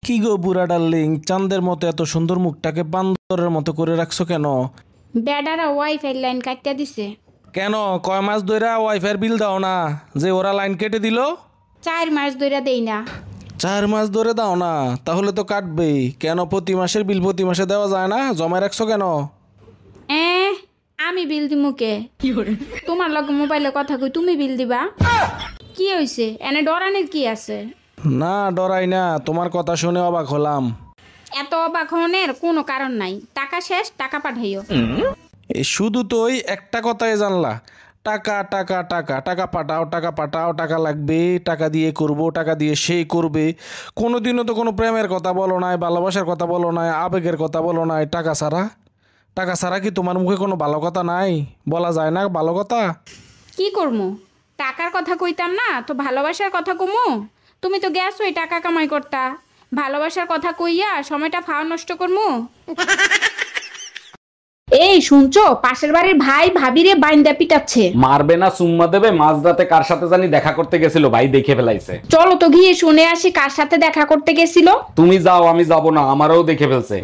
কি গো বুড়া ডার্লিং, চাঁদের মতো এত সুন্দর মুখটাকে বান্দরের মতো করে রাখছো কেন? বেডারা ওয়াইফাই লাইন কাটতে দিছে। কেন কয় মাস ধরে ওয়াইফাই বিল দাও না যে ওরা লাইন কেটে দিল? 4 মাস ধরে দেই না। 4 মাস ধরে দাও না? তাহলে তো কাটবেই। কেন প্রতি মাসের বিল প্রতি মাসে দেওয়া যায় না? জমা রাখছো কেন? আমি বিল দিমু কে? তোমার লগে মোবাইলে কথা কই, তুমি বিল দিবা? কি হইছে? এনে ডরানের কি আছে? না ডরাই না, তোমার কথা শুনে অবাক হলাম। এত অবাক হওয়ার কোনো কারণ নাই। টাকা শেষ, টাকা পাঠাইও। এই শুধু তোই একটা কথাই জানলা, টাকা টাকা টাকা টাকা পাঠাও, টাকা পাঠাও, টাকা লাগবে, টাকা দিয়ে করব, টাকা দিয়ে সেই করবে। কোনোদিনও তো কোনো প্রেমের কথা বলো নাই, ভালোবাসার কথা বলো নাই, আবেগের কথা বলো নাই। টাকা ছাড়া, টাকা ছাড়া কি তোমার মুখে কোনো ভালো কথা নাই? বলা যায় না ভালো কথা? কি করমু? টাকার কথা কইতাম না তো ভালোবাসার কথা কমু? তুমি তো গেছো ওই টাকা কামাই করতা। ভালোবাসার কথা কইয়া সময়টা ফাও নষ্ট করমু? এই শুনছো, পাশের বাড়ির ভাই ভাবিরে বাইন্দা পিটাচ্ছে। মারবে না চুম্মা দেবে? মাঝরাতে কার সাথে জানি দেখা করতে গেছিল, ভাই দেখে ফেলাইছে। চলো তো গিয়ে শুনে আসি কার সাথে দেখা করতে গেছিল। তুমি যাও, আমি যাব না, আমারও দেখে ফেলছে।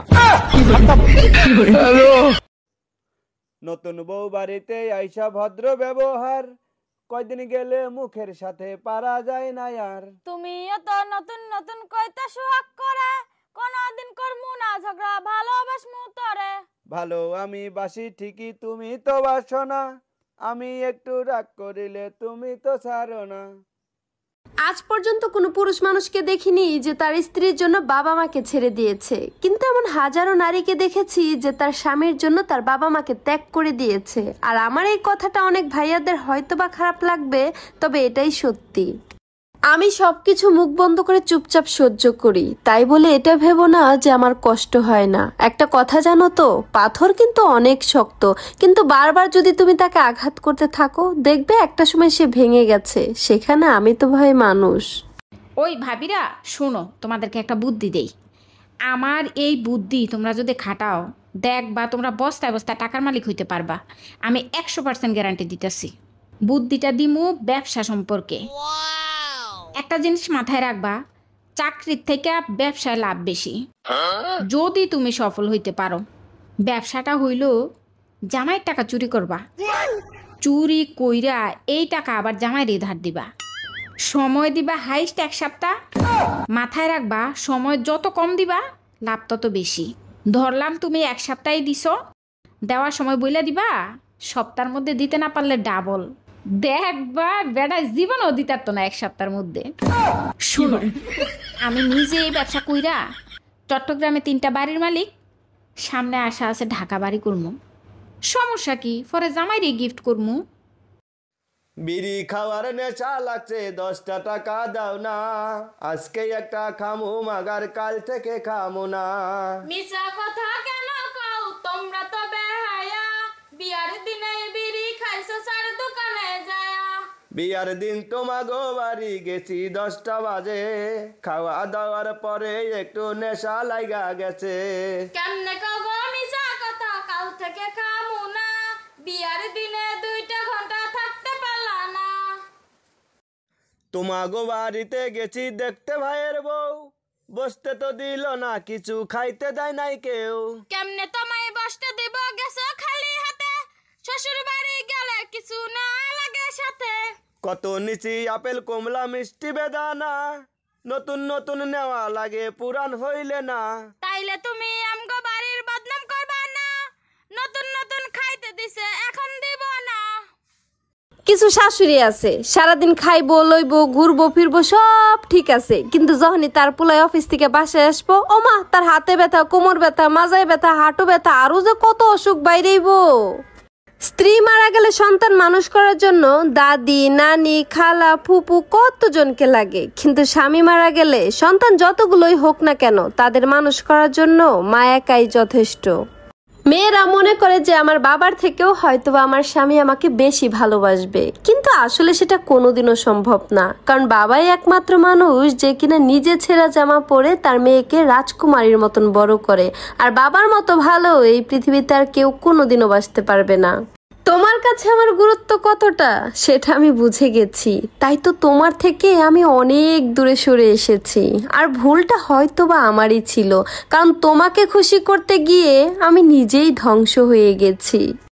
নতুন বউ বাড়িতে আইসা ভদ্র ব্যবহার, কয়দিন গেলে মুখের সাথে পারা যায় না আর। তুমিও তো নতুন নতুন কইতা সুহাগ করে, কোনদিন করমু না ঝগড়া, ভালোবাসমু তরে। ভালো আমি বাসি ঠিকই, তুমি তো বাসো না, আমি একটু রাগ করিলে তুমি তো ছাড়ো না। আজ পর্যন্ত কোনো পুরুষ মানুষকে দেখিনি যে তার স্ত্রীর জন্য বাবা মাকে ছেড়ে দিয়েছে, কিন্তু এমন হাজারো নারীকে দেখেছি যে তার স্বামীর জন্য তার বাবা মাকে ত্যাগ করে দিয়েছে। আর আমার এই কথাটা অনেক ভাইয়াদের হয়তোবা খারাপ লাগবে, তবে এটাই সত্যি। আমি সবকিছু মুখ বন্ধ করে চুপচাপ সহ্য করি, তাই বলে এটা ভেবো না যে আমার কষ্ট হয় না। একটা কথা জানো তো, পাথর কিন্তু অনেক শক্ত, কিন্তু বারবার যদি তুমি তাকে আঘাত করতে থাকো, দেখবে একটা সময় সে ভেঙে গেছে। সেখানে আমি তো ভাই মানুষ। ওই ভাবিরা শোনো, তোমাদেরকে একটা বুদ্ধি দেই। আমার এই বুদ্ধি তোমরা যদি খাটাও, দেখবা তোমরা বস্তায় বস্তায় টাকার মালিক হইতে পারবা। আমি 100% গ্যারান্টি দিতেছি। বুদ্ধিটা দিমু ব্যবসা সম্পর্কে। একটা জিনিস মাথায় রাখবা, চাকরির থেকে ব্যবসায় লাভ বেশি। যদি তুমি সফল হইতে পারো, ব্যবসাটা হইল জামাইয়ের টাকা চুরি করবা, চুরি কইরা এই টাকা আবার জামাইরে ধার দিবা। সময় দিবা হাইস্ট 1 সপ্তাহ। মাথায় রাখবা, সময় যত কম দিবা লাভ তত বেশি। ধরলাম তুমি 1 সপ্তাহে দিছো, দেওয়ার সময় বইলা দিবা সপ্তাহের মধ্যে দিতে না পারলে ডাবল। দেখবা বেটা জীবনও দিতার তো না 1 সপ্তাহের মধ্যে। শুনো, আমি নিজে এই ব্যবসা কইরা চট্টগ্রামে 3টা বাড়ির মালিক, সামনে আসা আছে ঢাকা বাড়ি করমু। সমস্যা কি? পরে জামাইরে গিফট করমু। বিড়ি খাওয়ার নেশা লাগছে, 10টা টাকা দাও না, আজকে একটা খামু মাগার কাল থেকে খামু না। মিছা কথা কেন কও তোমরা তো বেহায়া, বিয়ার দিনে বিড়ি খাইছো সার দোকানে যায়া। বিয়ার দিন তোমাগো বাড়ি গেছি 10টা বাজে, খাওয়া দাওয়ার পরে একটু নেশা লাইগা গেছে। কেমনে কও গো মিছা কথা, কাল থেকে খামু না, বিয়ার দিনে 2টা ঘন্টা থাকতে পারলা না। তোমাগো বাড়িতে গেছি দেখতে ভাইয়ের বউ, বসতে তো দিল না, কিছু খাইতে দেয় নাই কেউ। কেমনে তোমায় বসতে দেব, গেছো খালি হাতে, শ্বশুর বাড়ি গেলে কিছু না লাগে সাথে। কত নিচি আপেল কমলা মিষ্টি বেদানা, নতুন নতুন নেওয়া লাগে পুরান হইলে না। তাইলে তুমি আমগো বাড়ির বদনাম করবা না, নতুন নতুন খাইতে দিছে এখন দিব না। কিছু শাশুড়ি আছে সারাদিন খাইবো লইবো ঘুরবো ফিরবো সব ঠিক আছে, কিন্তু যখনই তার পোলাই অফিস থেকে বাসায় আসবো, ও মা তার হাতে ব্যথা, কোমর ব্যথা, মাজায় ব্যথা, হাঁটু ব্যথা, আরো যে কত অসুখ বাইরেইব। স্ত্রী মারা গেলে সন্তান মানুষ করার জন্য দাদি, নানি, খালা, ফুপু কতজনকে লাগে, কিন্তু স্বামী মারা গেলে সন্তান যতগুলোই হোক না কেন তাদের মানুষ করার জন্য মা একাই যথেষ্ট। মেয়েরা মনে করে যে আমার বাবার থেকেও হয়তোবা আমার স্বামী আমাকে বেশি ভালোবাসবে, কিন্তু আসলে সেটা কোনোদিনও সম্ভব না, কারণ বাবাই একমাত্র মানুষ যে কিনা নিজে ছেঁড়া জামা পরে তার মেয়েকে রাজকুমারীর মতন বড় করে। আর বাবার মতো ভালো এই পৃথিবীতে আর কেউ কোনোদিনও বাসতে পারবে না। তোমার কাছে আমার গুরুত্ব কতটা সেটা আমি বুঝে গেছি, তাই তো তোমার থেকে আমি অনেক দূরে সরে এসেছি। আর ভুলটা হয়তো বা আমারই ছিল, কারণ তোমাকে খুশি করতে গিয়ে আমি নিজেই ধ্বংস হয়ে গেছি।